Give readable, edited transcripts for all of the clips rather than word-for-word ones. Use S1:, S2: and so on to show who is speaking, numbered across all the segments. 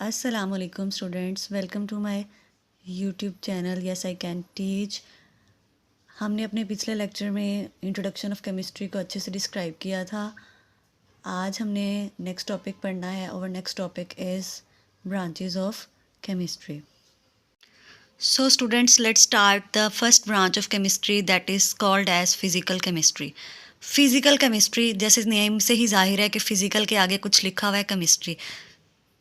S1: Assalamualaikum students, welcome to my YouTube channel Yes I Can Teach। हमने अपने पिछले lecture में इंट्रोडक्शन ऑफ केमिस्ट्री को अच्छे से डिस्क्राइब किया था। आज हमने नेक्स्ट टॉपिक पढ़ना है। और next topic is branches of chemistry. So students, let's start the first branch of chemistry that is called as physical chemistry। Physical chemistry, जैसे नेम से ही जाहिर है कि फ़िज़िकल के आगे कुछ लिखा हुआ है केमिस्ट्री,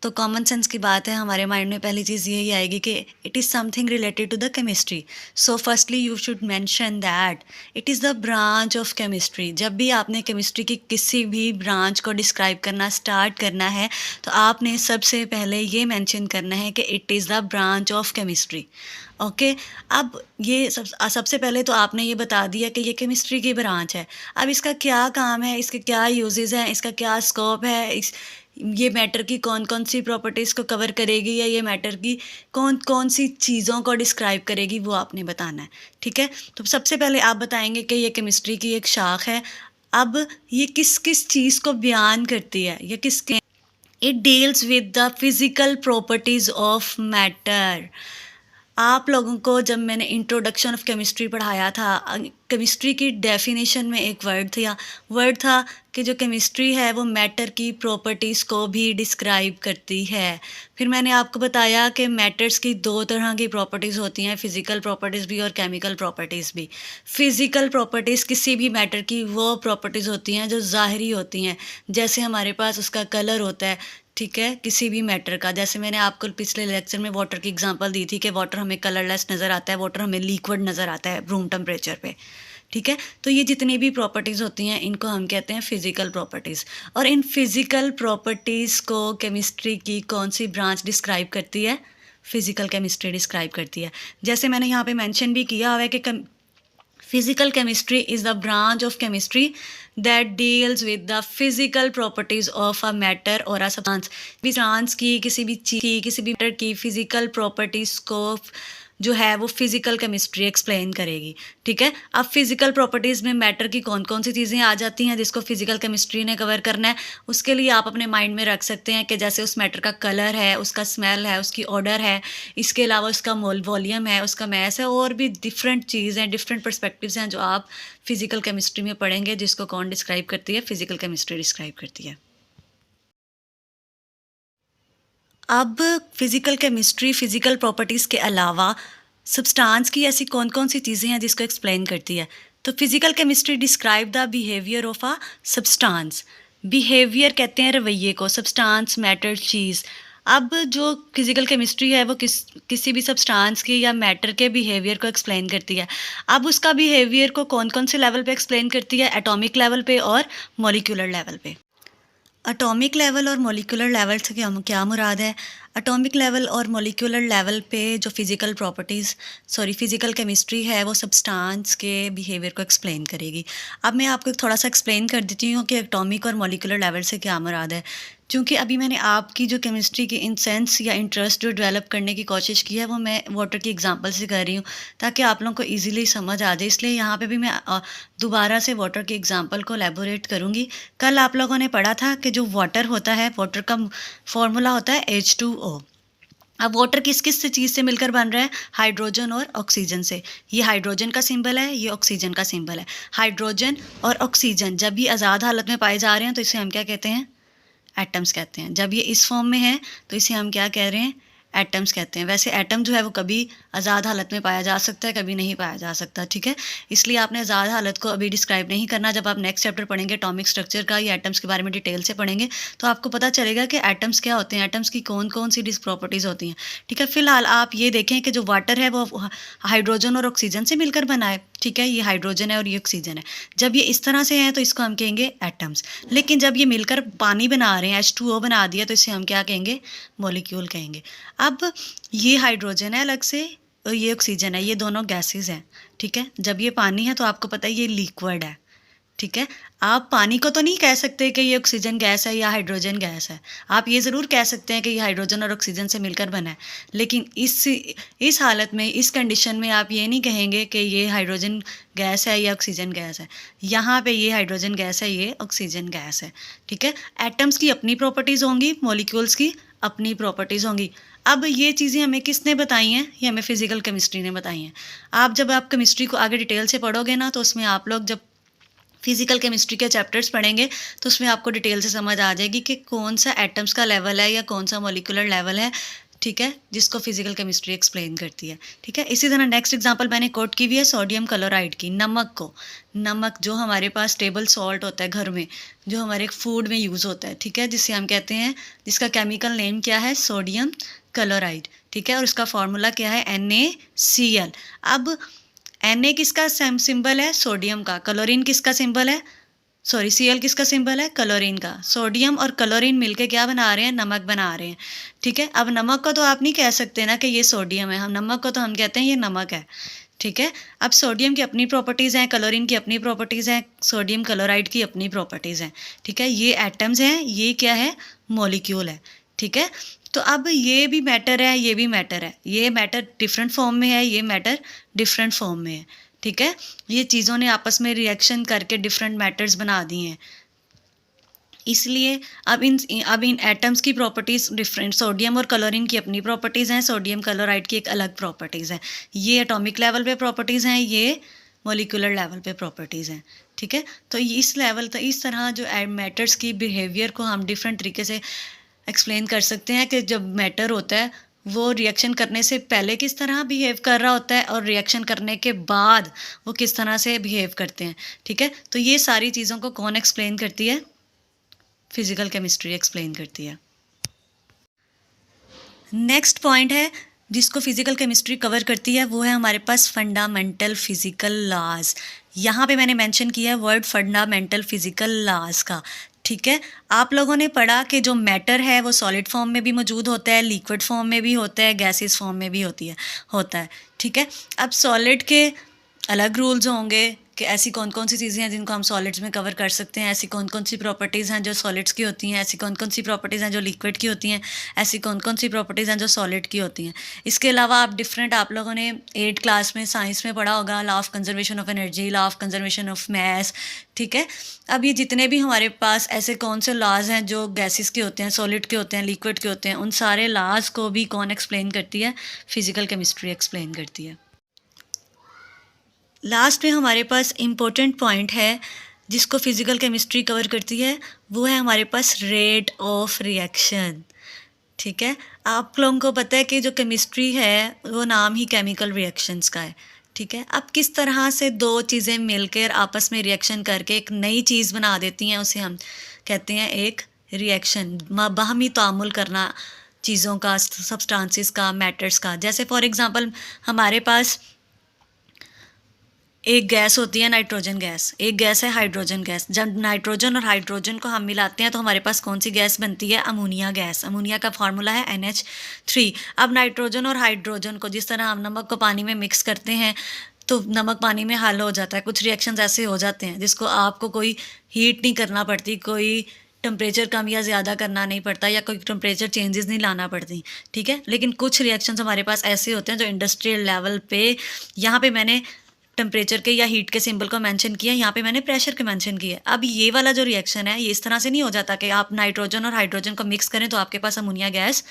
S1: तो कॉमन सेंस की बात है, हमारे माइंड में पहली चीज़ यही आएगी कि it is something related to the chemistry. So firstly you should mention that it is the branch of chemistry. जब भी आपने केमिस्ट्री की किसी भी ब्रांच को डिस्क्राइब करना स्टार्ट करना है तो आपने सबसे पहले ये मेंशन करना है कि it is the branch of chemistry. Okay, अब ये सबसे पहले तो आपने ये बता दिया कि ये केमिस्ट्री की ब्रांच है। अब इसका क्या काम है, इसके क्या यूजेस हैं, इसका क्या स्कोप है, ये मैटर की कौन कौन सी प्रॉपर्टीज़ को कवर करेगी, या ये मैटर की कौन कौन सी चीज़ों को डिस्क्राइब करेगी, वो आपने बताना है। ठीक है, तो सबसे पहले आप बताएंगे कि ये केमिस्ट्री की एक शाख है। अब ये किस किस चीज़ को बयान करती है, या किसके it deals with the physical properties of matter. आप लोगों को जब मैंने इंट्रोडक्शन ऑफ केमिस्ट्री पढ़ाया था, केमिस्ट्री की डेफिनेशन में एक वर्ड था कि जो केमिस्ट्री है वो मैटर की प्रॉपर्टीज़ को भी डिस्क्राइब करती है। फिर मैंने आपको बताया कि मैटर्स की दो तरह की प्रॉपर्टीज़ होती हैं, फ़िज़िकल प्रॉपर्टीज़ भी और केमिकल प्रॉपर्टीज़ भी। फ़िज़िकल प्रॉपर्टीज़ किसी भी मैटर की वो प्रॉपर्टीज़ होती हैं जो ज़ाहरी होती हैं, जैसे हमारे पास उसका कलर होता है। ठीक है, किसी भी मैटर का, जैसे मैंने आपको पिछले लेक्चर में वाटर की एग्जांपल दी थी कि वाटर हमें कलरलेस नज़र आता है, वाटर हमें लिक्विड नज़र आता है रूम टेम्परेचर पे। ठीक है, तो ये जितनी भी प्रॉपर्टीज़ होती हैं इनको हम कहते हैं फ़िज़िकल प्रॉपर्टीज़। और इन फ़िज़िकल प्रॉपर्टीज़ को केमिस्ट्री की कौन सी ब्रांच डिस्क्राइब करती है? फ़िज़िकल केमिस्ट्री डिस्क्राइब करती है। जैसे मैंने यहाँ पे मेंशन भी किया हुआ है कि Physical chemistry is the branch of chemistry that deals with the physical properties of a matter or a substance। substance की, किसी भी चीज़ की, किसी भी मैटर की फिजिकल प्रॉपर्टीज़ को जो है वो फिज़िकल केमिस्ट्री एक्सप्लेन करेगी। ठीक है, अब फिज़िकल प्रॉपर्टीज़ में मैटर की कौन कौन सी चीज़ें आ जाती हैं जिसको फिज़िकल केमिस्ट्री ने कवर करना है, उसके लिए आप अपने माइंड में रख सकते हैं कि जैसे उस मैटर का कलर है, उसका स्मेल है, उसकी ऑर्डर है, इसके अलावा उसका वॉल्यूम है, उसका मैस है, और भी डिफरेंट चीज़ हैं, डिफरेंट पर्सपेक्टिव्स हैं जो आप फिज़िकल केमिस्ट्री में पढ़ेंगे, जिसको कौन डिस्क्राइब करती है? फिज़िकल केमिस्ट्री डिस्क्राइब करती है। अब फिज़िकल केमिस्ट्री फ़िज़िकल प्रॉपर्टीज़ के अलावा सब्सटेंस की ऐसी कौन कौन सी चीज़ें हैं जिसको एक्सप्लेन करती है? तो physical chemistry describe the behaviour of a substance. Behaviour कहते हैं रवैये को, सब्सटेंस मैटर चीज़। अब जो फिज़िकल केमिस्ट्री है वो किसी भी सब्सटेंस की या मैटर के बिहेवियर को एक्सप्लेन करती है। अब उसका बिहेवियर को कौन कौन से लेवल पे एक्सप्लेन करती है? एटॉमिक लेवल पे और मॉलिक्यूलर लेवल पे। एटॉमिक लेवल और मॉलिक्यूलर लेवल से क्या मुराद है? एटॉमिक लेवल और मॉलिक्यूलर लेवल पे जो फिज़िकल केमिस्ट्री है वो सब्सटेंस के बिहेवियर को एक्सप्लेन करेगी। अब मैं आपको थोड़ा सा एक्सप्लेन कर देती हूँ कि एटॉमिक और मॉलिक्यूलर लेवल से क्या मुराद है। क्योंकि अभी मैंने आपकी जो केमिस्ट्री की इन सेंस या इंटरेस्ट जो डेवलप करने की कोशिश की है वो मैं वाटर की एग्जांपल से कर रही हूँ, ताकि आप लोगों को इजीली समझ आ जाए। इसलिए यहाँ पे भी मैं दोबारा से वाटर की एग्जांपल को एलेबोरेट करूँगी। कल आप लोगों ने पढ़ा था कि जो वाटर होता है, वाटर का फॉर्मूला होता है H2O। अब वाटर किस किस से चीज़ से मिलकर बन रहा है? हाइड्रोजन और ऑक्सीजन से। ये हाइड्रोजन का सिंबल है, ये ऑक्सीजन का सिंबल है। हाइड्रोजन और ऑक्सीजन जब भी आज़ाद हालत में पाए जा रहे हैं तो इसे हम क्या कहते हैं? एटम्स कहते हैं। जब ये इस फॉर्म में है तो इसे हम क्या कह रहे हैं? एटम्स कहते हैं। वैसे एटम जो है वो कभी आज़ाद हालत में पाया जा सकता है, कभी नहीं पाया जा सकता। ठीक है, इसलिए आपने आज़ाद हालत को अभी डिस्क्राइब नहीं करना। जब आप नेक्स्ट चैप्टर पढ़ेंगे एटॉमिक स्ट्रक्चर का या एटम्स के बारे में डिटेल से पढ़ेंगे तो आपको पता चलेगा कि एटम्स क्या होते हैं, एटम्स की कौन कौन सी प्रॉपर्टीज़ होती हैं। ठीक है, फिलहाल आप ये देखें कि जो वाटर है वो हाइड्रोजन और ऑक्सीजन से मिलकर बना है। ठीक है, ये हाइड्रोजन है और ये ऑक्सीजन है। जब ये इस तरह से हैं तो इसको हम कहेंगे एटम्स। लेकिन जब ये मिलकर पानी बना रहे हैं, H2O बना दिया, तो इसे हम क्या कहेंगे? मॉलिक्यूल कहेंगे। अब ये हाइड्रोजन है अलग से और ये ऑक्सीजन है, ये दोनों गैसेस हैं। ठीक है, जब ये पानी है तो आपको पता है ये लिक्विड है। ठीक है, आप पानी को तो नहीं कह सकते कि ये ऑक्सीजन गैस है या हाइड्रोजन गैस है। आप ये ज़रूर कह सकते हैं कि ये हाइड्रोजन और ऑक्सीजन से मिलकर बना है, लेकिन इस हालत में, इस कंडीशन में आप ये नहीं कहेंगे कि ये हाइड्रोजन गैस है या ऑक्सीजन गैस है। यहाँ पे ये हाइड्रोजन गैस है, ये ऑक्सीजन गैस है। ठीक है, एटम्स की अपनी प्रॉपर्टीज़ होंगी, मॉलिक्यूल्स की अपनी प्रॉपर्टीज़ होंगी। अब ये चीज़ें हमें किसने बताई हैं? ये हमें फिज़िकल केमिस्ट्री ने बताई हैं। जब आप केमिस्ट्री को आगे डिटेल से पढ़ोगे ना, तो उसमें आप लोग जब फिज़िकल केमिस्ट्री के चैप्टर्स पढ़ेंगे तो उसमें आपको डिटेल से समझ आ जाएगी कि कौन सा एटम्स का लेवल है या कौन सा मॉलिक्यूलर लेवल है, ठीक है, जिसको फिज़िकल केमिस्ट्री एक्सप्लेन करती है, ठीक है। इसी तरह नेक्स्ट एग्जांपल मैंने कोट की हुई है सोडियम क्लोराइड की, नमक को। नमक जो हमारे पास टेबल सॉल्ट होता है घर में, जो हमारे फूड में यूज़ होता है, ठीक है, जिसे हम कहते हैं, जिसका केमिकल नेम क्या है? सोडियम क्लोराइड, ठीक है, और उसका फॉर्मूला क्या है? NaCl। अब Na किसका सिंबल है? सोडियम का। क्लोरीन किसका सिंबल है? Cl किसका सिंबल है? क्लोरीन का। सोडियम और क्लोरीन मिलके क्या बना रहे हैं? नमक बना रहे हैं, ठीक है। अब नमक को तो आप नहीं कह सकते ना कि ये सोडियम है, हम नमक को तो हम कहते हैं ये नमक है, ठीक है। अब सोडियम की अपनी प्रॉपर्टीज़ हैं, क्लोरीन की अपनी प्रॉपर्टीज़ हैं, सोडियम क्लोराइड की अपनी प्रॉपर्टीज़ हैं, ठीक है। ये एटम्स हैं, ये क्या है? मॉलिक्यूल है, ठीक है। तो अब ये भी मैटर है, ये भी मैटर है, ये मैटर डिफरेंट फॉर्म में है, ये मैटर डिफरेंट फॉर्म में है, ठीक है। ये चीज़ों ने आपस में रिएक्शन करके डिफरेंट मैटर्स बना दिए हैं, इसलिए अब इन एटम्स की प्रॉपर्टीज़ डिफरेंट, सोडियम और क्लोरीन की अपनी प्रॉपर्टीज़ हैं, सोडियम क्लोराइड की एक अलग प्रॉपर्टीज़ हैं। ये एटॉमिक लेवल पे प्रॉपर्टीज़ हैं, ये मॉलिक्यूलर लेवल पे प्रॉपर्टीज़ हैं, ठीक है। तो इस तरह जो मैटर्स की बिहेवियर को हम डिफरेंट तरीके से एक्सप्लेन कर सकते हैं कि जब मैटर होता है वो रिएक्शन करने से पहले किस तरह बिहेव कर रहा होता है और रिएक्शन करने के बाद वो किस तरह से बिहेव करते हैं, ठीक है। तो ये सारी चीज़ों को कौन एक्सप्लेन करती है? फिज़िकल केमिस्ट्री एक्सप्लेन करती है। नेक्स्ट पॉइंट है जिसको फिज़िकल केमिस्ट्री कवर करती है, वो है हमारे पास फंडामेंटल फिज़िकल लॉज। यहाँ पे मैंने मेंशन किया है वर्ड फंडामेंटल फिज़िकल लॉज का, ठीक है। आप लोगों ने पढ़ा कि जो मैटर है वो सॉलिड फॉर्म में भी मौजूद होता है, लिक्विड फॉर्म में भी होता है, गैसेस फॉर्म में भी होता है, ठीक है। अब सॉलिड के अलग रूल्स होंगे कि ऐसी कौन कौन सी चीज़ें हैं जिनको हम सॉलिड्स में कवर कर सकते हैं, ऐसी कौन कौन सी प्रॉपर्टीज़ हैं जो सॉलिड्स की होती हैं, ऐसी कौन कौन सी प्रॉपर्टीज़ हैं जो लिक्विड की होती हैं, ऐसी कौन कौन सी प्रॉपर्टीज़ हैं जो सॉलिड की होती हैं। इसके अलावा आप लोगों ने 8th क्लास में साइंस में पढ़ा होगा law of conservation of energy, law of conservation of mass, ठीक है। अब ये जितने भी हमारे पास ऐसे कौन से लॉज हैं जो गैसेस के होते हैं, सॉलिड के होते हैं, लिक्विड के होते हैं, उन सारे लॉज को भी कौन एक्सप्लेन करती है? फिज़िकल केमिस्ट्री एक्सप्लेन करती है। लास्ट में हमारे पास इम्पोर्टेंट पॉइंट है जिसको फिज़िकल केमिस्ट्री कवर करती है, वो है हमारे पास रेट ऑफ रिएक्शन, ठीक है। आप लोगों को पता है कि जो केमिस्ट्री है वो नाम ही केमिकल रिएक्शंस का है, ठीक है। अब किस तरह से दो चीज़ें मिलकर आपस में रिएक्शन करके एक नई चीज़ बना देती हैं, उसे हम कहते हैं एक रिएक्शन, बाहमी तामुल करना चीज़ों का, सब्सटेंसेस का, मैटर्स का। जैसे फॉर एग्ज़ाम्पल हमारे पास एक गैस होती है नाइट्रोजन गैस, एक गैस है हाइड्रोजन गैस। जब नाइट्रोजन और हाइड्रोजन को हम मिलाते हैं तो हमारे पास कौन सी गैस बनती है? Ammonia gas. अमोनिया का फार्मूला है NH3। अब नाइट्रोजन और हाइड्रोजन को जिस तरह हम नमक को पानी में मिक्स करते हैं तो नमक पानी में हल हो जाता है, कुछ रिएक्शंस ऐसे हो जाते हैं जिसको आपको कोई हीट नहीं करना पड़ती, कोई टेम्परेचर कम या ज़्यादा करना नहीं पड़ता, या कोई टेम्परेचर चेंजेस नहीं लाना पड़ती, ठीक है। लेकिन कुछ रिएक्शंस हमारे पास ऐसे होते हैं जो इंडस्ट्रियल लेवल पे, यहाँ पे मैंने टेम्परेचर के या हीट के सिंबल को मेंशन किया, यहाँ पे मैंने प्रेशर के मेंशन किया। अब ये वाला जो रिएक्शन है ये इस तरह से नहीं हो जाता कि आप नाइट्रोजन और हाइड्रोजन को मिक्स करें तो आपके पास अमोनिया गैस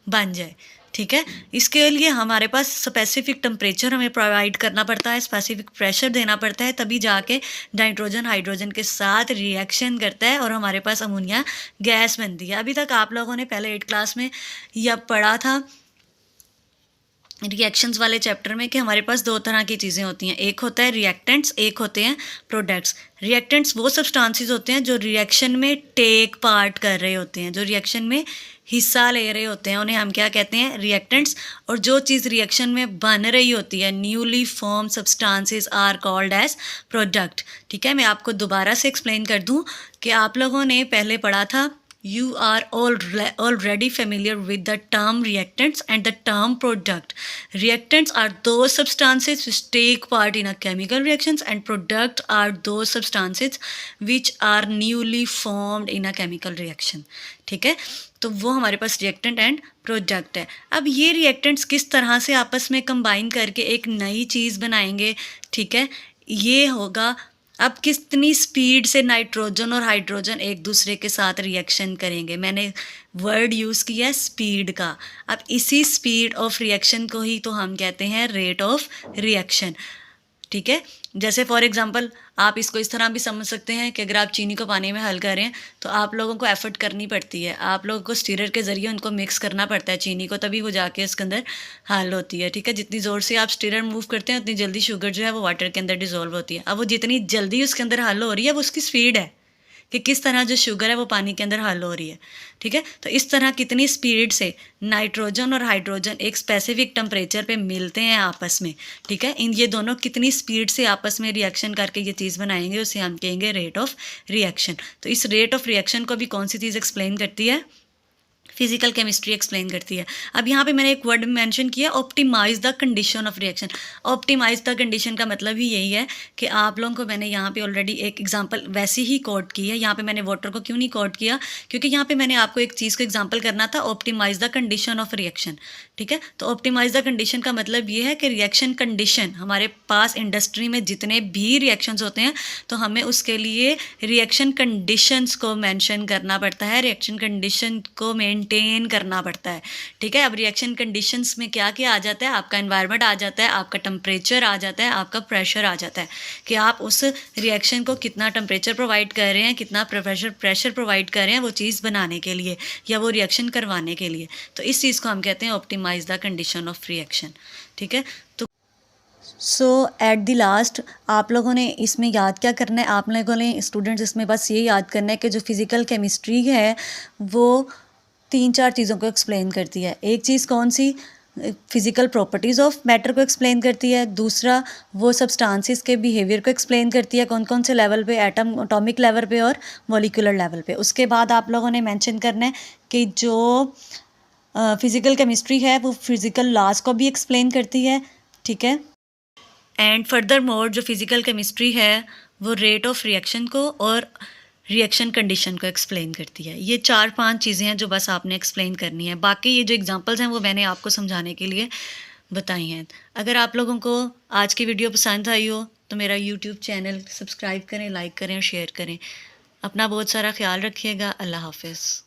S1: बन जाए, ठीक है। इसके लिए हमारे पास स्पेसिफिक टेम्परेचर हमें प्रोवाइड करना पड़ता है, स्पेसिफिक प्रेशर देना पड़ता है, तभी जाके नाइट्रोजन हाइड्रोजन के साथ रिएक्शन करता है और हमारे पास अमोनिया गैस बनती है। अभी तक आप लोगों ने पहले 8th क्लास में यह पढ़ा था रिएक्शंस वाले चैप्टर में कि हमारे पास दो तरह की चीज़ें होती हैं, एक होता है रिएक्टेंट्स, एक होते हैं प्रोडक्ट्स। रिएक्टेंट्स वो सब्सटेंसेस होते हैं जो रिएक्शन में टेक पार्ट कर रहे होते हैं, जो रिएक्शन में हिस्सा ले रहे होते हैं, उन्हें हम क्या कहते हैं? रिएक्टेंट्स। और जो चीज़ रिएक्शन में बन रही होती है, newly form substances are called as product, ठीक है। मैं आपको दोबारा से एक्सप्लेन कर दूं कि आप लोगों ने पहले पढ़ा था You are already familiar with the term reactants and the term product. Reactants are those substances which take part in a chemical reactions, and product are those substances which are newly formed in a chemical reaction. ठीक है, तो वो हमारे पास reactant and product है। अब ये reactants किस तरह से आपस में कंबाइन करके एक नई चीज़ बनाएंगे, ठीक है, ये होगा अब कितनी स्पीड से नाइट्रोजन और हाइड्रोजन एक दूसरे के साथ रिएक्शन करेंगे, मैंने वर्ड यूज़ किया है स्पीड का। अब इसी स्पीड ऑफ रिएक्शन को ही तो हम कहते हैं रेट ऑफ रिएक्शन, ठीक है। जैसे फॉर एग्जांपल आप इसको इस तरह भी समझ सकते हैं कि अगर आप चीनी को पानी में हल कर रहे हैं तो आप लोगों को एफर्ट करनी पड़ती है, आप लोगों को स्टीरर के ज़रिए उनको मिक्स करना पड़ता है चीनी को, तभी वो जाके इसके अंदर हल होती है, ठीक है। जितनी ज़ोर से आप स्टीरर मूव करते हैं उतनी जल्दी शुगर जो है वो वाटर के अंदर डिज़ोल्व होती है। अब वो जितनी जल्दी उसके अंदर हल हो रही है वो उसकी स्पीड है कि किस तरह जो शुगर है वो पानी के अंदर हल हो रही है, ठीक है। तो इस तरह कितनी स्पीड से नाइट्रोजन और हाइड्रोजन एक स्पेसिफिक टेम्परेचर पे मिलते हैं आपस में, ठीक है। इन ये दोनों कितनी स्पीड से आपस में रिएक्शन करके ये चीज़ बनाएंगे उसे हम कहेंगे रेट ऑफ रिएक्शन। तो इस रेट ऑफ रिएक्शन को भी कौन सी चीज़ एक्सप्लेन करती है, फिजिकल केमिस्ट्री एक्सप्लेन करती है। अब यहाँ पे मैंने एक वर्ड मेंशन किया, optimise the condition of reaction. Optimise the condition का मतलब ही यही है कि आप लोगों को मैंने यहाँ पे ऑलरेडी एक एग्जांपल वैसे ही कोट की है। यहाँ पे मैंने वाटर को क्यों नहीं कोट किया, क्योंकि यहाँ पे मैंने आपको एक चीज़ को एग्जाम्पल करना था, optimise the condition of reaction, ठीक है। तो ऑप्टिमाइज द कंडीशन का मतलब ये है कि रिएक्शन कंडीशन हमारे पास इंडस्ट्री में जितने भी रिएक्शंस होते हैं तो हमें उसके लिए रिएक्शन कंडीशंस को मेंशन करना पड़ता है, रिएक्शन कंडीशन को मेंटेन करना पड़ता है, ठीक है। अब रिएक्शन कंडीशंस में क्या क्या आ जाता है, आपका एनवायरनमेंट आ जाता है, आपका टेम्परेचर आ जाता है, आपका प्रेशर आ जाता है कि आप उस रिएक्शन को कितना टेम्परेचर प्रोवाइड कर रहे हैं, कितना प्रेशर प्रोवाइड कर रहे हैं वो चीज़ बनाने के लिए या वो रिएक्शन करवाने के लिए। तो इस चीज़ को हम कहते हैं optimise the condition of reaction, ठीक है। तो सो एट द लास्ट आप लोगों ने इसमें याद क्या करना है, आप लोगों ने स्टूडेंट्स इसमें बस ये याद करना है कि जो फिज़िकल केमिस्ट्री है वो 3-4 चीज़ों को एक्सप्लेन करती है। एक चीज़ कौन सी, फिज़िकल प्रॉपर्टीज़ ऑफ मैटर को एक्सप्लेन करती है। दूसरा वो सब्सटेंसेस के बिहेवियर को एक्सप्लेन करती है, कौन कौन से लेवल पे, एटम एटॉमिक लेवल पे और मॉलिक्यूलर लेवल पे। उसके बाद आप लोगों ने मेंशन करना है कि जो फिज़िकल केमिस्ट्री है वो फिज़िकल लॉज को भी एक्सप्लेन करती है, ठीक है। एंड फर्दर मोर जो फिज़िकल केमिस्ट्री है वो रेट ऑफ रिएक्शन को और रिएक्शन कंडीशन को एक्सप्लेन करती है। ये 4-5 चीज़ें हैं जो बस आपने एक्सप्लेन करनी है। बाकी ये जो एग्जांपल्स हैं वो मैंने आपको समझाने के लिए बताई हैं। अगर आप लोगों को आज की वीडियो पसंद आई हो तो मेरा यूट्यूब चैनल सब्सक्राइब करें, लाइक करें और शेयर करें। अपना बहुत सारा ख्याल रखिएगा। अल्लाह हाफिज़।